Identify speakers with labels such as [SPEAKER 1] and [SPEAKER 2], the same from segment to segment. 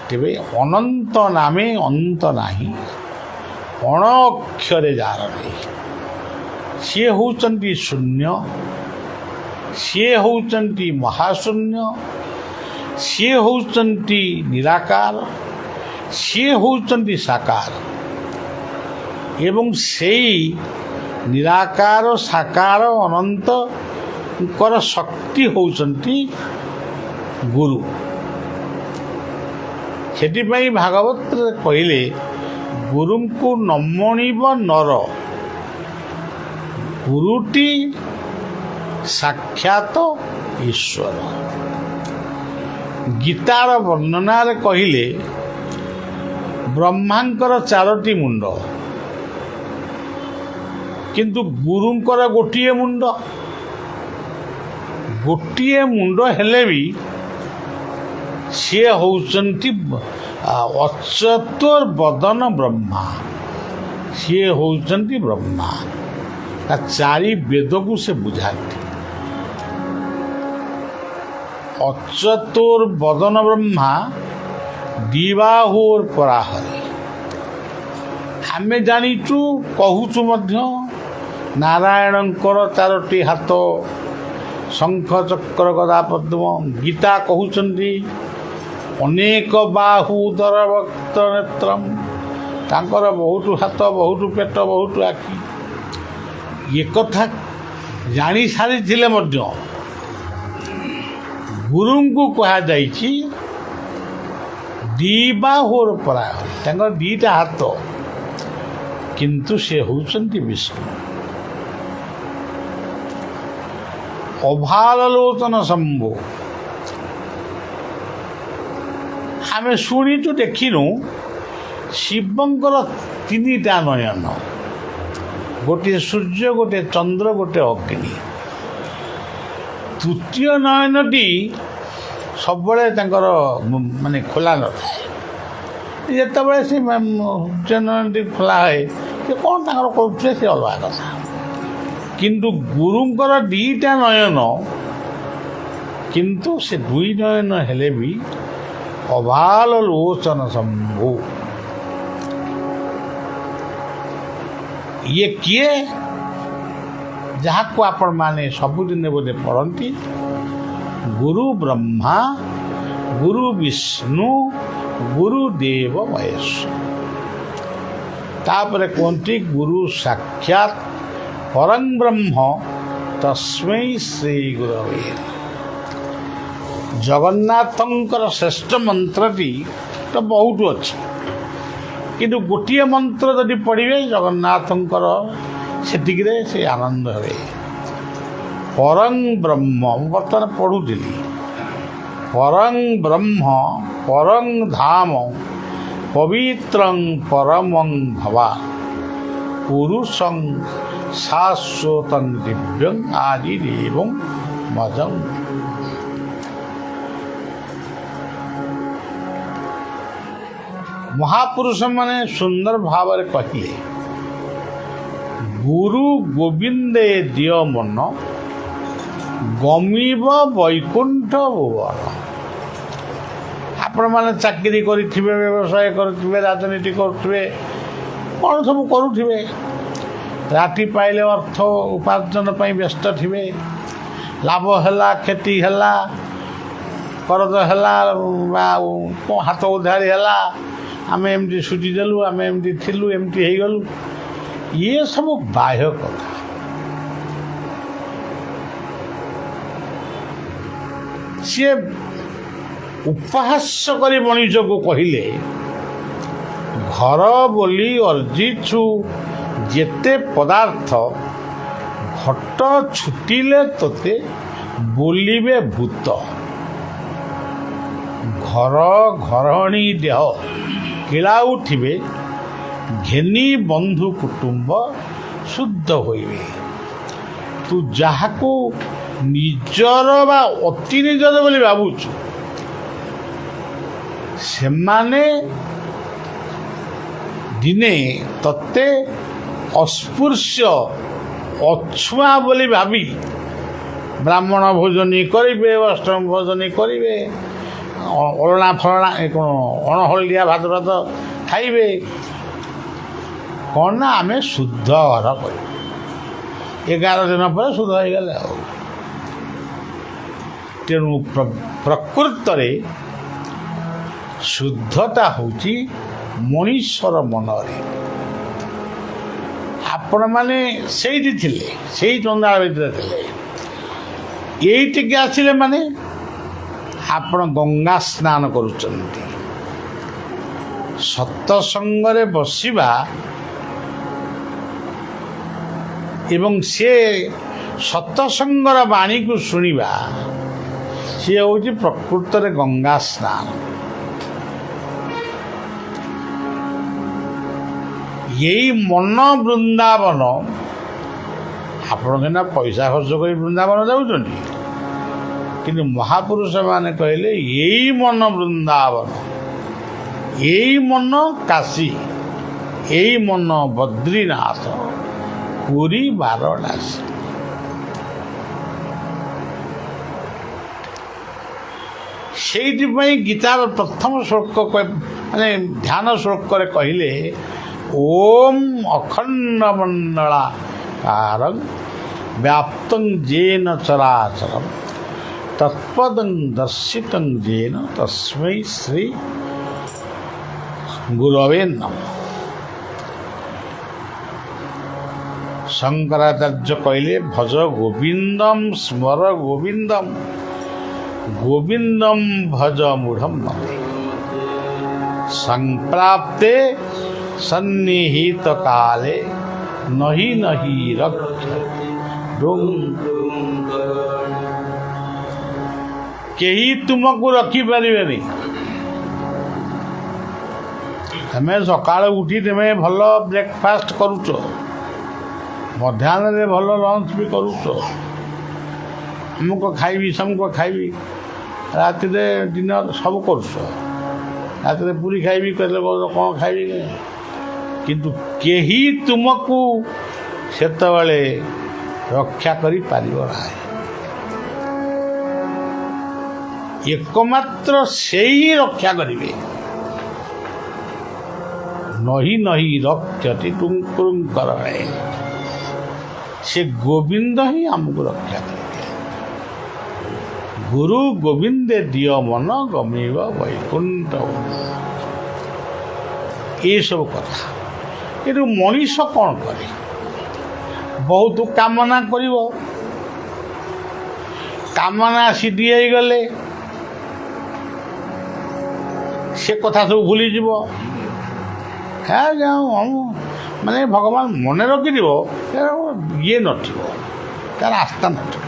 [SPEAKER 1] ତେବେ ଅନନ୍ତ ନାମେ ଅନ୍ତ ନାହିଁ, ଅଣ ଅକ୍ଷରେ ଯାହାର ନାହିଁ, ସିଏ ହେଉଛନ୍ତି ଶୂନ୍ୟ, ସିଏ ହେଉଛନ୍ତି ମହାଶୂନ୍ୟ, ସିଏ ହେଉଛନ୍ତି ନିରାକାର, ସିଏ ହେଉଛନ୍ତି ସାକାର। ଏବଂ ସେଇ ନିରାକାର ସାକାର ଅନନ୍ତଙ୍କର ଶକ୍ତି ହେଉଛନ୍ତି ଗୁରୁ। ସେଥିପାଇଁ ଭାଗବତରେ କହିଲେ ଗୁରୁଙ୍କୁ ନମଣିବ ନର, ଗୁରୁଟି ସାକ୍ଷାତ ଈଶ୍ୱର। ଗୀତାର ବର୍ଣ୍ଣନାରେ କହିଲେ ବ୍ରହ୍ମାଙ୍କର 4ଟି ମୁଣ୍ଡ, କିନ୍ତୁ ଗୁରୁଙ୍କର ଗୋଟିଏ ମୁଣ୍ଡ। ଗୋଟିଏ ମୁଣ୍ଡ ହେଲେ ବି ସିଏ ହେଉଛନ୍ତି ଅଚତୁର୍ ବଦନ ବ୍ରହ୍ମା, ସିଏ ହେଉଛନ୍ତି ବ୍ରହ୍ମା। ତା 4 ବେଦକୁ ସେ ବୁଝାନ୍ତି। ଅଚତୁର୍ ବଦନ ବ୍ରହ୍ମା ଦିବାହୁର୍ ପରାହରେ। ଆମେ ଜାଣିଛୁ, କହୁଛୁ ମଧ୍ୟ, ନାରାୟଣଙ୍କର 4ଟି ହାତ, ଶଙ୍ଖ ଚକ୍ର ଗଦା ପଦ୍ମ। ଗୀତା କହୁଛନ୍ତି ଅନେକ ବାହୁ ଉଦର ବକ୍ତ ନେତ୍ରମ୍, ତାଙ୍କର ବହୁତ ହାତ, ବହୁତ ପେଟ, ବହୁତ ଆଖି। ଏକଥା ଜାଣି ସାରିଥିଲେ ମଧ୍ୟ ଗୁରୁଙ୍କୁ କୁହାଯାଇଛି ଦିବାହୁର ପରାହରେ, ତାଙ୍କର 2ଟା ହାତ, କିନ୍ତୁ ସେ ହେଉଛନ୍ତି ବିଷ୍ଣୁ। ଅଭାଲଲୋଚନ ଶମ୍ଭୁ। ଆମେ ଶୁଣିଛୁ, ଦେଖିନୁ, ଶିବଙ୍କର 3ଟା ନୟନ, ଗୋଟିଏ ସୂର୍ଯ୍ୟ, ଗୋଟିଏ ଚନ୍ଦ୍ର, ଗୋଟିଏ ଅଗ୍ନି। ତୃତୀୟ ନୟନଟି ସବୁବେଳେ ତାଙ୍କର ମାନେ ଖୋଲା ନଥାଏ। ଯେତେବେଳେ ସେ ସୂର୍ଯ୍ୟ ନୟନଟି ଖୋଲା ହୁଏ, ସେ କ'ଣ ତାଙ୍କର କରୁଥିଲେ ସେ ଅଲଗା କଥା। କିନ୍ତୁ ଗୁରୁଙ୍କର 2ଟା ନୟନ, କିନ୍ତୁ ସେ 2 ନୟନ ହେଲେ ବି ଅଭାଲ ଲୋଚନ ଶମ୍ଭୁ। ଇଏ କିଏ? ଯାହାକୁ ଆପଣମାନେ ସବୁଦିନ ବୋଧେ ପଢ଼ନ୍ତି, ଗୁରୁ ବ୍ରହ୍ମା, ଗୁରୁ ବିଷ୍ଣୁ, ଗୁରୁଦେବ ମହେଶ୍ୱର। ତାପରେ କୁହନ୍ତି ଗୁରୁ ସାକ୍ଷାତ ପରଂ ବ୍ରହ୍ମ ତସ୍ମୈ ଶ୍ରୀ ଗୁରବେ। ଜଗନ୍ନାଥଙ୍କର ଶ୍ରେଷ୍ଠ ମନ୍ତ୍ରଟି ତ ବହୁତ ଅଛି, କିନ୍ତୁ ଗୋଟିଏ ମନ୍ତ୍ର ଯଦି ପଢ଼ିବେ ଜଗନ୍ନାଥଙ୍କର, ସେତିକିରେ ସେ ଆନନ୍ଦ ହେବେ। ପରଂ ବ୍ରହ୍ମ, ମୁଁ ବର୍ତ୍ତମାନ ପଢ଼ୁଥିଲି, ପରଂ ବ୍ରହ୍ମ ପରଂ ଧାମ ପବିତ୍ରଂ ପରମଂ ଭବା ପୁରୁଷଂ ଶାଶ୍ୱତଂ ଦିବ୍ୟଂ ଆଦିଦେବଂ ମଜଂ। ମହାପୁରୁଷମାନେ ସୁନ୍ଦର ଭାବରେ କହିଲେ, ଗୁରୁ ଗୋବିନ୍ଦେ ଦିଅ ମନ, ଗମିବ ବୈକୁଣ୍ଠ ଭୁବନ। ଆପଣମାନେ ଚାକିରି କରିଥିବେ, ବ୍ୟବସାୟ କରୁଥିବେ, ରାଜନୀତି କରୁଥିବେ, କ'ଣ ସବୁ କରୁଥିବେ, ରାତି ପାଇଲେ ଅର୍ଥ ଉପାର୍ଜନ ପାଇଁ ବ୍ୟସ୍ତ ଥିବେ। ଲାଭ ହେଲା, କ୍ଷତି ହେଲା, କରଜ ହେଲା, ହାତ ଉଧାରି ହେଲା, ଆମେ ଏମିତି ସୁଝିଦେଲୁ, ଆମେ ଏମିତି ଥିଲୁ, ଏମିତି ହେଇଗଲୁ। ଇଏ ସବୁ ବାହ୍ୟ କଥା। ସିଏ ଉପହାସ କରି ମଣିଷକୁ କହିଲେ, ଘର ବୋଲି ଅର୍ଜିଛୁ ଯେତେ ପଦାର୍ଥ, ଘଟ ଛୁଟିଲେ ତୋତେ ବୋଲିବେ ଭୂତ। ଘର ଘରଣୀ ଦେହ କିଳାଉଥିବେ, ଘେନି ବନ୍ଧୁ କୁଟୁମ୍ବ ଶୁଦ୍ଧ ହୋଇବେ। ତୁ ଯାହାକୁ ନିଜର ବା ଅତି ନିଜର ବୋଲି ଭାବୁଛୁ, ସେମାନେ ଦିନେ ତତେ ଅସ୍ପୃଶ୍ୟ ଅଛୁଆଁ ବୋଲି ଭାବି ବ୍ରାହ୍ମଣ ଭୋଜନୀ କରିବେ, ଅଷ୍ଟମ ଭୋଜନୀ କରିବେ, ଅଲଣା ଫଲଣା କ'ଣ ଅଣହଳଦିଆ ଭାତ ଖାଇବେ। କ'ଣ ନା ଆମେ ଶୁଦ୍ଧ ଘର କରିବୁ। 11 ଦିନ ପରେ ଶୁଦ୍ଧ ହେଇଗଲେ ଆଉ। ତେଣୁ ପ୍ରକୃତରେ ଶୁଦ୍ଧତା ହେଉଛି ମଣିଷର ମନରେ। ଆପଣମାନେ ସେଇଠି ଥିଲେ, ସେଇ ଚନ୍ଦାଳ ଭିତରେ ଥିଲେ। ଏଇଠିକି ଆସିଲେ ମାନେ ଆପଣ ଗଙ୍ଗା ସ୍ନାନ କରୁଛନ୍ତି। ସତ୍ସଙ୍ଗରେ ବସିବା ଏବଂ ସେ ସତ୍ସଙ୍ଗର ବାଣୀକୁ ଶୁଣିବା, ସିଏ ହେଉଛି ପ୍ରକୃତରେ ଗଙ୍ଗା ସ୍ନାନ। ଏଇ ମନ ବୃନ୍ଦାବନ। ଆପଣ କିନା ପଇସା ଖର୍ଚ୍ଚ କରି ବୃନ୍ଦାବନ ଯାଉଛନ୍ତି, କିନ୍ତୁ ମହାପୁରୁଷମାନେ କହିଲେ ଏଇ ମନ ବୃନ୍ଦାବନ, ଏଇ ମନ କାଶୀ, ଏଇ ମନ ବଦ୍ରୀନାଥ, ପୁରୀ ବାରାଣସୀ। ସେଇଥିପାଇଁ ଗୀତାର ପ୍ରଥମ ଶ୍ଲୋକ ମାନେ ଧ୍ୟାନ ଶ୍ଲୋକରେ କହିଲେ ଓମ୍ ଅଖଣ୍ଡ ମଣ୍ଡଳାକାରଂ ବ୍ୟାପ୍ତଂ ଯେନ ଚରାଚରଂ ତତ୍ପଦଂ ଦର୍ଶିତଂ ଯେନ ତସ୍ମୈ ଶ୍ରୀ ଗୁରବେ ନମଃ। ଶଙ୍କରାଚାର୍ଯ୍ୟ କହିଲେ ଭଜ ଗୋବିନ୍ଦମ୍ ସ୍ମର ଗୋବିନ୍ଦମ୍, ଗୋବିନ୍ଦମ୍ ଭଜ ମୂଢ଼ମ୍ ମତେ, ସଂପ୍ରାପ୍ତେ ସନ୍ନିହିତ କାଲେ ନହି ନହି ରକ୍ଷତି। କେହି ତୁମକୁ ରଖିପାରିବେନି। ତମେ ସକାଳୁ ଉଠି ତମେ ଭଲ ବ୍ରେକଫାଷ୍ଟ କରୁଛ, ମଧ୍ୟାହ୍ନରେ ଭଲ ଲଞ୍ଚ ବି କରୁଛ, ଅମୁକ ଖାଇବି ସମୁକ ଖାଇବି, ରାତିରେ ଡିନର ସବୁ କରୁଛ, ରାତିରେ ପୁରୀ ଖାଇବି କହିଲେ କ'ଣ ଖାଇବି, କିନ୍ତୁ କେହି ତୁମକୁ ସେତେବେଳେ ରକ୍ଷା କରିପାରିବ ନାହିଁ। ଏକମାତ୍ର ସେଇ ରକ୍ଷା କରିବେ। ନହି ନହି ରକ୍ଷତି ତୁମକୁରୁଙ୍କରଣେ, ସେ ଗୋବିନ୍ଦ ହିଁ ଆମକୁ ରକ୍ଷା କରିବେ। ଗୁରୁ ଗୋବିନ୍ଦେ ଦିଅ ମନ ଗମେଇବ ବୈକୁଣ୍ଠ। ଏସବୁ କଥା। କିନ୍ତୁ ମଣିଷ କ'ଣ କରେ? ବହୁତ କାମନା କରିବ, କାମନା ସିଦ୍ଧି ହେଇଗଲେ ସେ କଥା ସବୁ ଭୁଲିଯିବ। ହ্যাঁ ମାନେ ଭଗବାନ ମନେ ରଖିଥିବ, ଇଏ ନଥିବ, ତାର ଆସ୍ଥା ନଥିବ।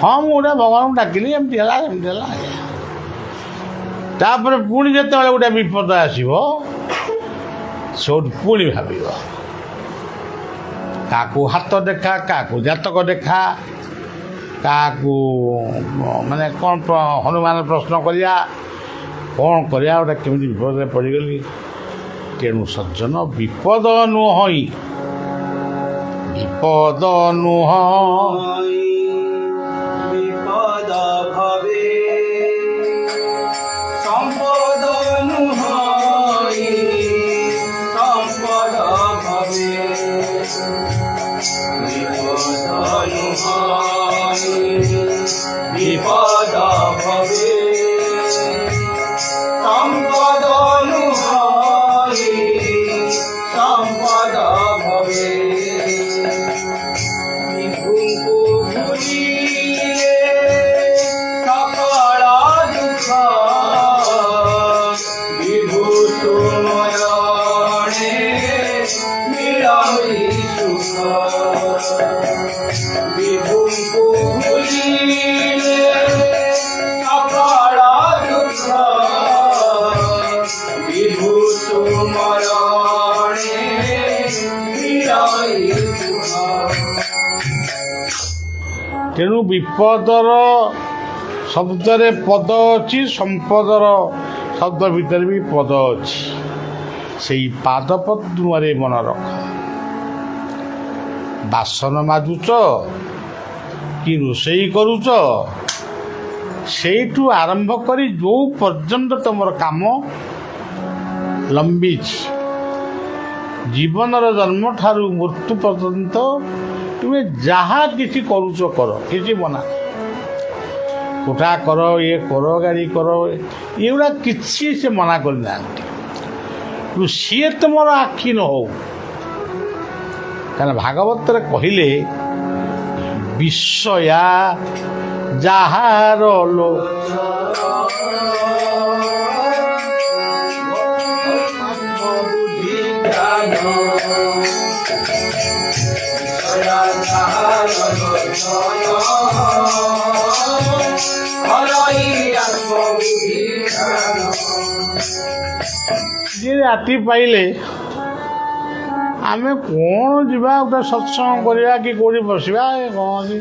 [SPEAKER 1] ହଁ ମୁଁ ଗୋଟେ ଭଗବାନଙ୍କୁ ଡାକିଲି, ଏମିତି ହେଲା ଏମିତି ହେଲା। ତାପରେ ପୁଣି ଯେତେବେଳେ ଗୋଟେ ବିପଦ ଆସିବ ସେଠୁ ପୁଣି ଭାବିବ। କାହାକୁ ହାତ ଦେଖା, କାହାକୁ ଜାତକ ଦେଖା, କାହାକୁ ମାନେ କ'ଣ ହନୁମାନ ପ୍ରଶ୍ନ କରିବା, କ'ଣ କରିବା, ଗୋଟେ କେମିତି ବିପଦରେ ପଡ଼ିଗଲି। ତେଣୁ ସଜ୍ଜନ ବିପଦ ନୁହଁ, ବିପଦ ନୁହଁ
[SPEAKER 2] ବିପଦ ଭବେ, ସମ୍ପଦ ନୁହଁ ସମ୍ପଦ ଭବେ, ବିପଦ ନୁହଁ ବିପଦ ଭବେ, ସମ୍ପଦ ନୁହଁ সম্পদ ভবে। বিভুଙ୍କୁ ভুলিলে সকল দুঃখ, বিভু তুমরণে মিলই সুখ। বিভুଙ୍କୁ ভুলিলে সকল দুঃখ, বিভু তুমরণে
[SPEAKER 1] ତେଣୁ ବିପଦର ଶବ୍ଦରେ ପଦ ଅଛି, ସମ୍ପଦର ଶବ୍ଦ ଭିତରେ ବି ପଦ ଅଛି। ସେଇ ପାଦ ପଦ୍ମରେ ମନ ରଖ। ବାସନ ମାଜୁଛ କି ରୋଷେଇ କରୁଛ ସେଇଠୁ ଆରମ୍ଭ କରି ଯେଉଁ ପର୍ଯ୍ୟନ୍ତ ତୁମର କାମ ଲମ୍ବିଛି, ଜୀବନର ଜନ୍ମଠାରୁ ମୃତ୍ୟୁ ପର୍ଯ୍ୟନ୍ତ ତୁମେ ଯାହା କିଛି କରୁଛ କର, କିଛି ମନା ନାହିଁ। କୋଠା କର, ଇଏ କର, ଗାଡ଼ି କର, ଏଗୁଡ଼ା କିଛି ସେ ମନା କରିନାହାନ୍ତି। କିନ୍ତୁ ସିଏ ତୁମର ଆଖି ନ ହଉ, କାରଣ ଭାଗବତରେ କହିଲେ ବିଷୟା ଯାହାର ଲୋ ଯିଏ ରାତି ପାଇଲେ ଆମେ କ'ଣ ଯିବା ଗୋଟେ ସତ୍ସଙ୍ଗ କରିବା କି କେଉଁଠି ବସିବା, କ'ଣ ଅଛି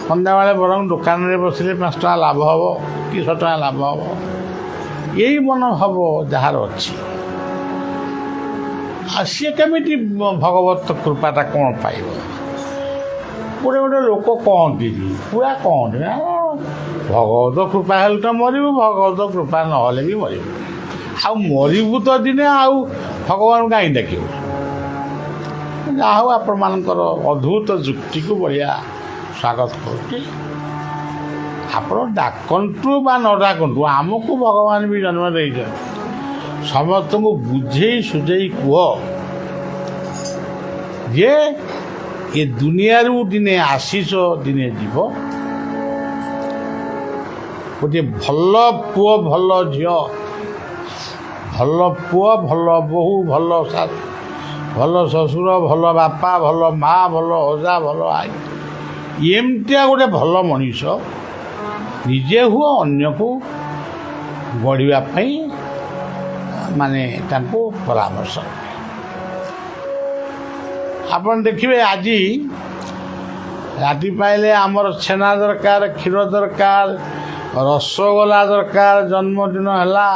[SPEAKER 1] ସନ୍ଧ୍ୟାବେଳେ ବରଂ ଦୋକାନରେ ବସିଲେ 5 ଟଙ୍କା ଲାଭ ହେବ କି 100 ଟଙ୍କା ଲାଭ ହେବ, ଏଇ ମନୋଭାବ ଯାହାର ଅଛି, ଆଉ ସିଏ କେମିତି ଭଗବତ କୃପାଟା କ'ଣ ପାଇବ? ଗୋଟେ ଲୋକ କହନ୍ତି ପୁରା କହନ୍ତି ନା ଭଗବତ କୃପା ହେଲେ ତ ମରିବୁ, ଭଗବତ କୃପା ନହେଲେ ବି ମରିବୁ। ଆଉ ମରିବୁ ତ ଦିନେ, ଆଉ ଭଗବାନଙ୍କୁ କାହିଁ ଡାକିବୁ? ଯାହା ହଉ ଆପଣମାନଙ୍କର ଅଦ୍ଭୁତ ଯୁକ୍ତିକୁ ବଢ଼ିଆ ସ୍ୱାଗତ କରୁଛି। ଆପଣ ଡାକନ୍ତୁ ବା ନ ଡାକନ୍ତୁ, ଆମକୁ ଭଗବାନ ବି ଜନ୍ମ ଦେଇଛନ୍ତି। ସମସ୍ତଙ୍କୁ ବୁଝେଇ ସୁଝେଇ କୁହ ଯେ ଏ ଦୁନିଆରୁ ଦିନେ ଆସିଛ, ଦିନେ ଯିବ। ଗୋଟିଏ ଭଲ ପୁଅ, ଭଲ ଝିଅ, ଭଲ ପୁଅ, ଭଲ ବୋହୂ, ଭଲ ଶାଶୁ, ଭଲ ଶ୍ୱଶୁର, ଭଲ ବାପା, ଭଲ ମା, ଭଲ ଅଜା, ଭଲ ଆଈ, ଏମିତିଆ ଗୋଟେ ଭଲ ମଣିଷ ନିଜେ ହୁଅ, ଅନ୍ୟକୁ ଗଢ଼ିବା ପାଇଁ ମାନେ ତାଙ୍କୁ ପରାମର୍ଶ। ଆପଣ ଦେଖିବେ ଆଜି ରାତି ପାଇଲେ ଆମର ଛେନା ଦରକାର, କ୍ଷୀର ଦରକାର, ରସଗୋଲା ଦରକାର। ଜନ୍ମଦିନ ହେଲା,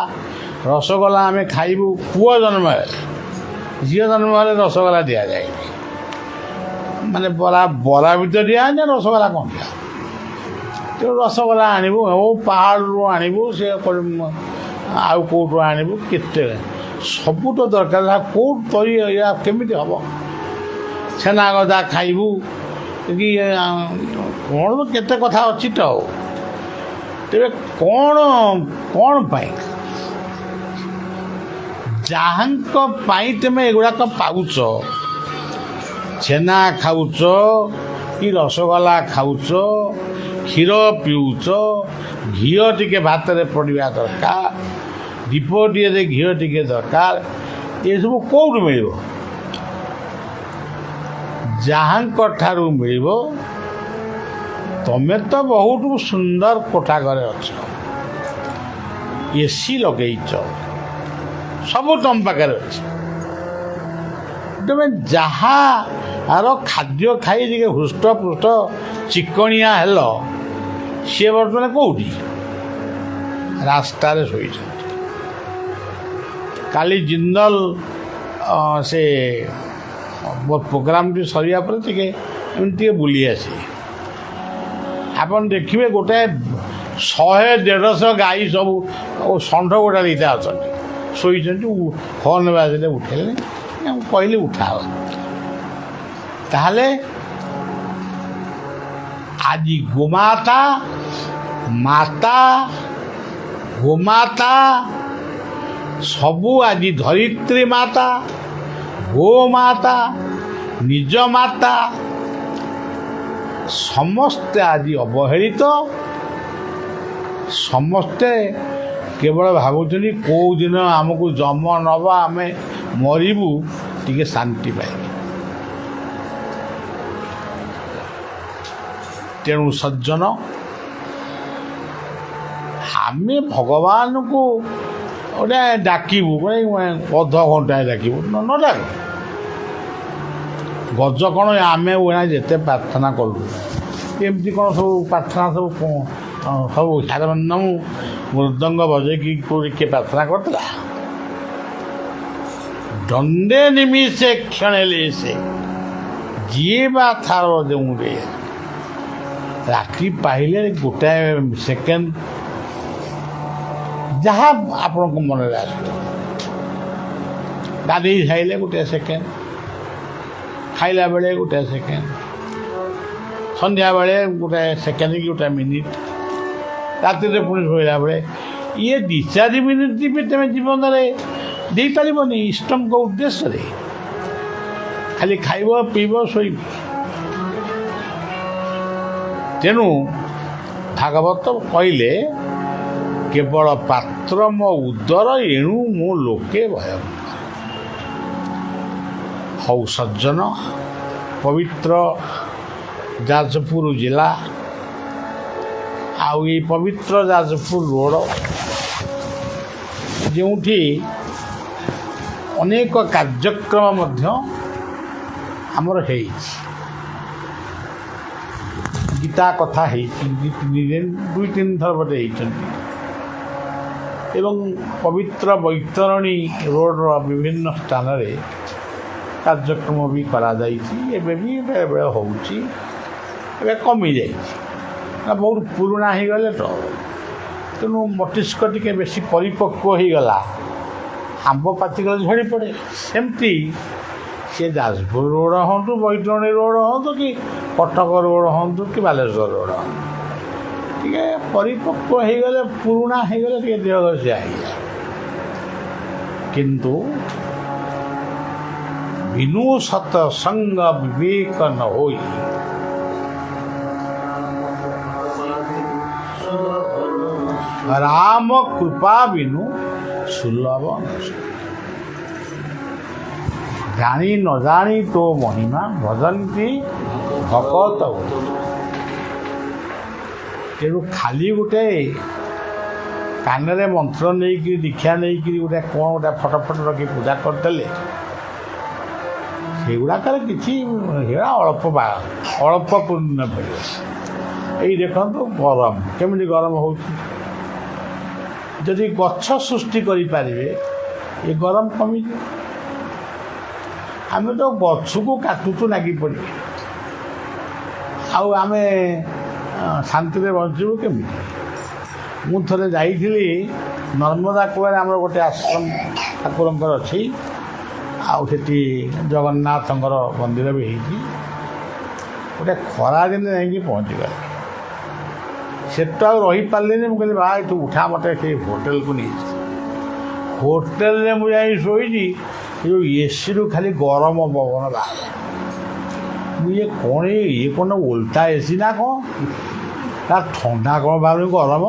[SPEAKER 1] ରସଗୋଲା ଆମେ ଖାଇବୁ। ପୁଅ ଜନ୍ମ ହେଲେ, ଝିଅ ଜନ୍ମ ହେଲେ ରସଗୋଲା ଦିଆଯାଏନି। ମାନେ ବରା ବି ତ ଦିଆଯାଏ, ରସଗୋଲା କ'ଣ ଦିଆ? ତେଣୁ ରସଗୋଲା ଆଣିବୁ, ହଉ ପାହାଡ଼ରୁ ଆଣିବୁ, ସେ ଆଉ କେଉଁଠୁ ଆଣିବୁ, କେତେ ସବୁ ତ ଦରକାର। କେଉଁଠୁ ତରି ଏଇଆ କେମିତି ହେବ? ଛେନା ଗଜା ଖାଇବୁ କି କ'ଣ କେତେ କଥା ଅଛି ତ। ଆଉ ତେବେ କ'ଣ ପାଇଁ? ଯାହାଙ୍କ ପାଇଁ ତୁମେ ଏଗୁଡ଼ାକ ପାଉଛ, ଛେନା ଖାଉଛ କି ରସଗୋଲା ଖାଉଛ, କ୍ଷୀର ପିଉଛ, ଘିଅ ଟିକେ ଭାତରେ ପଡ଼ିବା ଦରକାର, ଦୀପଟିଏରେ ଘିଅ ଟିକେ ଦରକାର, ଏସବୁ କେଉଁଠୁ ମିଳିବ? ଯାହାଙ୍କ ଠାରୁ ମିଳିବ। ତମେ ତ ବହୁତ ସୁନ୍ଦର କୋଠା ଘରେ ଅଛ, ଏସି ଲଗେଇଛ, ସବୁ ତମ ପାଖରେ ଅଛି। ତୁମେ ଯାହାର ଖାଦ୍ୟ ଖାଇ ଟିକେ ହୃଷ୍ଟପୃଷ୍ଟ ଚିକଣିଆ ହେଲ, ସିଏ ବର୍ତ୍ତମାନ କେଉଁଠି? ରାସ୍ତାରେ ଶୋଇଛନ୍ତି। କାଲି ଜିନ୍ଦଲ ସେ ପ୍ରୋଗ୍ରାମଟି ସରିବା ପରେ ଟିକେ ଏମିତି ଟିକେ ବୁଲି ଆସିବେ। ଆପଣ ଦେଖିବେ ଗୋଟାଏ 100-150 ଗାଈ ସବୁ ଷଣ୍ଢ ଗୋଟା ଦୁଇଟା ଅଛନ୍ତି, ଶୋଇଛନ୍ତି। ଫୋନ୍ ବାଜିଲେ ଉଠେଇଲେ, ମୁଁ କହିଲି ଉଠାଅ। ତାହେଲେ ଆଜି ଗୋମାତା, ମାତା, ଗୋମାତା ସବୁ ଆଜି ଧରିତ୍ରୀ ମାତା, ଗୋମାତା, ନିଜ ମାତା ସମସ୍ତେ ଆଜି ଅବହେଳିତ। ସମସ୍ତେ କେବଳ ଭାବୁଛନ୍ତି କେଉଁ ଦିନ ଆମକୁ ଜନ୍ମ ନେବ, ଆମେ ମରିବୁ, ଟିକେ ଶାନ୍ତି ପାଇବୁ। ତେଣୁ ସଜ୍ଜନ, ଆମେ ଭଗବାନଙ୍କୁ ଗୋଟେ ଡାକିବୁ, ଅଧଘଣ୍ଟାଏ ଡାକିବୁ, ନ ଡାକ। ଗଜ କ'ଣ ଆମେ ଯେତେ ପ୍ରାର୍ଥନା କଲୁ, ଏମିତି କ'ଣ ସବୁ ପ୍ରାର୍ଥନା ସବୁ ହାରମନ୍ୟମ ମୃଦଙ୍ଗ ବଜେଇକି କେଉଁଠି କିଏ ପ୍ରାର୍ଥନା କରିଥିଲା? ଦଣ୍ଡେ ନିମିଷେ କ୍ଷଣେଲେ ସେ ଯିଏ ବା ଥାର ଦେଉଁରେ। ରାତି ପାଇଲେ ଗୋଟାଏ ସେକେଣ୍ଡ ଯାହା ଆପଣଙ୍କ ମନରେ ଆସିବ। ଗାଧୋଇ ଖାଇଲେ ଗୋଟିଏ ସେକେଣ୍ଡ, ଖାଇଲା ବେଳେ ଗୋଟିଏ ସେକେଣ୍ଡ, ସନ୍ଧ୍ୟାବେଳେ ଗୋଟାଏ ସେକେଣ୍ଡ କି ଗୋଟାଏ ମିନିଟ୍, ରାତିରେ ପୁଣି ଶୋଇଲା ବେଳେ ଇଏ 2-4 ମିନିଟ୍ ବି ତୁମେ ଜୀବନରେ ଦେଇପାରିବନି ଇଷ୍ଟଙ୍କ ଉଦ୍ଦେଶ୍ୟରେ। ଖାଲି ଖାଇବ, ପିଇବ, ଶୋଇବ। ତେଣୁ ଭାଗବତ କହିଲେ କେବଳ ପାତ୍ର ମୋ ଉଦର ଏଣୁ ମୁଁ ଲୋକେ ଭୟ। ହଉ ସଜ୍ଜନ, ପବିତ୍ର ଯାଜପୁର ଜିଲ୍ଲା ଆଉ ଏଇ ପବିତ୍ର ଯାଜପୁର ରୋଡ଼ ଯେଉଁଠି ଅନେକ କାର୍ଯ୍ୟକ୍ରମ ମଧ୍ୟ ଆମର ହେଇଛି। ଗୀତା କଥା ହେଇଛି, 2-3 ଥର ବୋଧେ ହେଇଛନ୍ତି। ଏବଂ ପବିତ୍ର ବୈତରଣୀ ରୋଡ଼ର ବିଭିନ୍ନ ସ୍ଥାନରେ କାର୍ଯ୍ୟକ୍ରମ ବି କରାଯାଇଛି। ଏବେ ବି ବେଳେବେଳେ ହେଉଛି, ଏବେ କମିଯାଇଛି, ବହୁତ ପୁରୁଣା ହେଇଗଲେ ତ। ତେଣୁ ମସ୍ତିଷ୍କ ଟିକେ ବେଶୀ ପରିପକ୍ୱ ହେଇଗଲା, ଆମ୍ବ ପାଚିଗଲେ ଝଡ଼ି ପଡ଼େ। ସେମିତି ସେ ଯାଜପୁର ରୋଡ଼ ହୁଅନ୍ତୁ, ବୈତରଣୀ ରୋଡ଼ ହୁଅନ୍ତୁ, କି କଟକ ରୋଡ଼ ହୁଅନ୍ତୁ, କି ବାଲେଶ୍ୱର ରୋଡ଼ ହୁଅନ୍ତୁ, ଟିକେ ପରିପକ୍ୱ ହେଇଗଲେ, ପୁରୁଣା ହେଇଗଲେ ଟିକେ ଦେହ ଘଷିଆ ହେଇଯାଏ। କିନ୍ତୁ ବିନୁ ସତସଙ୍ଗ ବିବେକ ନ ହୋଇ ରାମ କୃପା ବିନୁ ସୁଲଭ ଜାଣି ନ ଜାଣି ତୋ ମହିମା ଭଜନ୍ତି ଭକତ। ତେଣୁ ଖାଲି ଗୋଟେ କାନରେ ମନ୍ତ୍ର ନେଇକିରି ଦୀକ୍ଷା ନେଇକିରି ଗୋଟେ କ'ଣ ଗୋଟେ ଫଟୋ ରଖି ପୂଜା କରିଦେଲେ ସେଗୁଡ଼ାକରେ କିଛି ଅଳ୍ପ ପୂର୍ଣ୍ଣ ମିଳିବ। ଏଇ ଦେଖନ୍ତୁ ଗରମ କେମିତି ଗରମ ହେଉଛି। ଯଦି ଗଛ ସୃଷ୍ଟି କରିପାରିବେ ଏ ଗରମ କମିଯିବ। ଆମେ ତ ଗଛକୁ କାଟୁଛୁ ଲାଗି ପଡ଼ିବେ, ଆଉ ଆମେ ଶାନ୍ତିରେ ବଞ୍ଚିବୁ କେମିତି? ମୁଁ ଥରେ ଯାଇଥିଲି ନର୍ମଦା କୂଳରେ, ଆମର ଗୋଟେ ଆଶ୍ରମ ଠାକୁରଙ୍କର ଅଛି, ଆଉ ସେଠି ଜଗନ୍ନାଥଙ୍କର ମନ୍ଦିର ବି ହେଇଛି। ଗୋଟେ ଖରାଦିନେ ଯାଇକି ପହଞ୍ଚିଗଲି, ସେଠୁ ଆଉ ରହିପାରିଲିନି। ମୁଁ କହିଲି ବା ତୁ ଉଠା, ମୋତେ ସେଇ ହୋଟେଲକୁ ନେଇଛି। ହୋଟେଲରେ ମୁଁ ଯାଇ ଶୋଇଛି, ଯେଉଁ ଏସିରୁ ଖାଲି ଗରମ ପବନ ବାହାରେ। ମୁଁ କ'ଣ ଇଏ କ'ଣ ଓଲଟା ଏସି ନା କ'ଣ? ତା ଥଣ୍ଡା କ'ଣ ବାହାରୁନି, ଗରମ।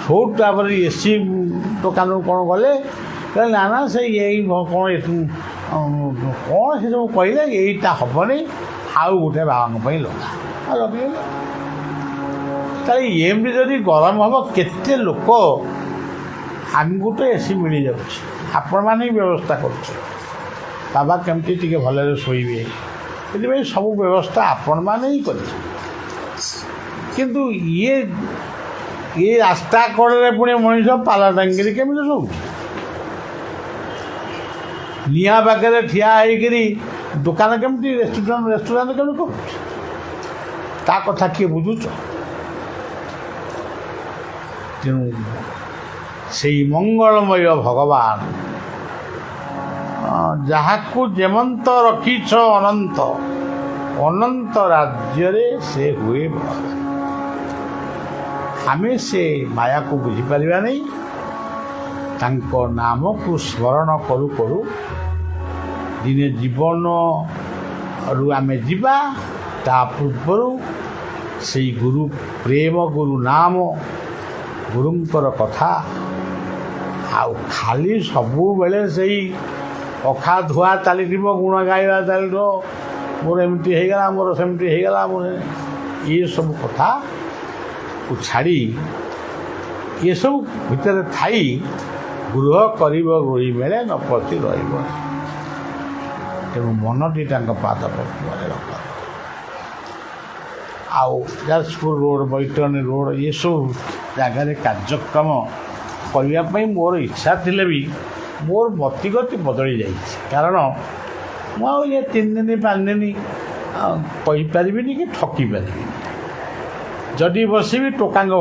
[SPEAKER 1] ସବୁ ତାପରେ ଏସି ଦୋକାନରୁ କ'ଣ ଗଲେ, ନା ନା ସେ ଏଇ କ'ଣ ଏଠୁ କ'ଣ ସେ ସବୁ କହିଲେ, ଏଇଟା ହେବନି, ଆଉ ଗୋଟେ ବାବାଙ୍କ ପାଇଁ ଲଗା। ଆଉ ଲଗେଇଲେ ତାହେଲେ ଏମିତି ଯଦି ଗରମ ହେବ, କେତେ ଲୋକ, ଆମକୁ ତ ଏସି ମିଳିଯାଉଛି, ଆପଣମାନେ ହିଁ ବ୍ୟବସ୍ଥା କରୁছে। ବାବା କେମିତି ଟିକେ ଭଲରେ ଶୋଇବେ, ସେଥିପାଇଁ ସବୁ ବ୍ୟବସ୍ଥା ଆପଣମାନେ ହିଁ କରିବେ। କିନ୍ତୁ ଇଏ ରାସ୍ତା କଡ଼ରେ ପୁଣି ମଣିଷ ପାଲା ଟାଙ୍ଗିରି କେମିତି ଶୋଉଛି? ନିଆଁ ପାଖରେ ଠିଆ ହେଇକିରି ଦୋକାନ କେମିତି, ରେଷ୍ଟୁରାଣ୍ଟ କେମିତି କରୁଛି? ତା କଥା କିଏ ବୁଝୁଛ? ତେଣୁ ସେଇ ମଙ୍ଗଳମୟ ଭଗବାନ ଯାହାକୁ ଯେମନ୍ତ ରଖିଛ ଅନନ୍ତ, ଅନନ୍ତ ରାଜ୍ୟରେ ସେ ହୁଏ ଭଗବାନ। ଆମେ ସେ ମାୟାକୁ ବୁଝିପାରିବା ନାହିଁ। ତାଙ୍କ ନାମକୁ ସ୍ମରଣ କରୁ କରୁ ଦିନେ ଜୀବନରୁ ଆମେ ଯିବା। ତା ପୂର୍ବରୁ ସେଇ ଗୁରୁ ପ୍ରେମ, ଗୁରୁ ନାମ, ଗୁରୁଙ୍କର କଥା, ଆଉ ଖାଲି ସବୁବେଳେ ସେଇ ଅଖା ଧୁଆ ଚାଲିଥିବ, ଗୁଣ ଗାଇବା ଚାଲିଥିବ, ମୋର ଏମିତି ହେଇଗଲା, ମୋର ସେମିତି ହେଇଗଲା, ମୋର ଏସବୁ କଥାକୁ ଛାଡ଼ି ଏସବୁ ଭିତରେ ଥାଇ ଗୃହ କରିବ ଗୃହୀ ମେଳେ ନ ପଶି ରହିବ। ତେଣୁ ମନଟି ତାଙ୍କ ପାଦ ପଦ୍ମରେ ରଖ। ଆଉ ଯାଜପୁର ରୋଡ଼, ବୈତରଣୀ ରୋଡ଼, ଏସବୁ ଜାଗାରେ କାର୍ଯ୍ୟକ୍ରମ କରିବା ପାଇଁ ମୋର ଇଚ୍ଛା ଥିଲେ ବି ମୋର ମତିଗତି ବଦଳି ଯାଇଛି। କାରଣ ମୁଁ ଆଉ 3 ଦିନ 5 ଦିନ କହିପାରିବିନି କି ଠକି ପାରିବିନି। ଯଦି ବସିବି ଟୋକାଙ୍କ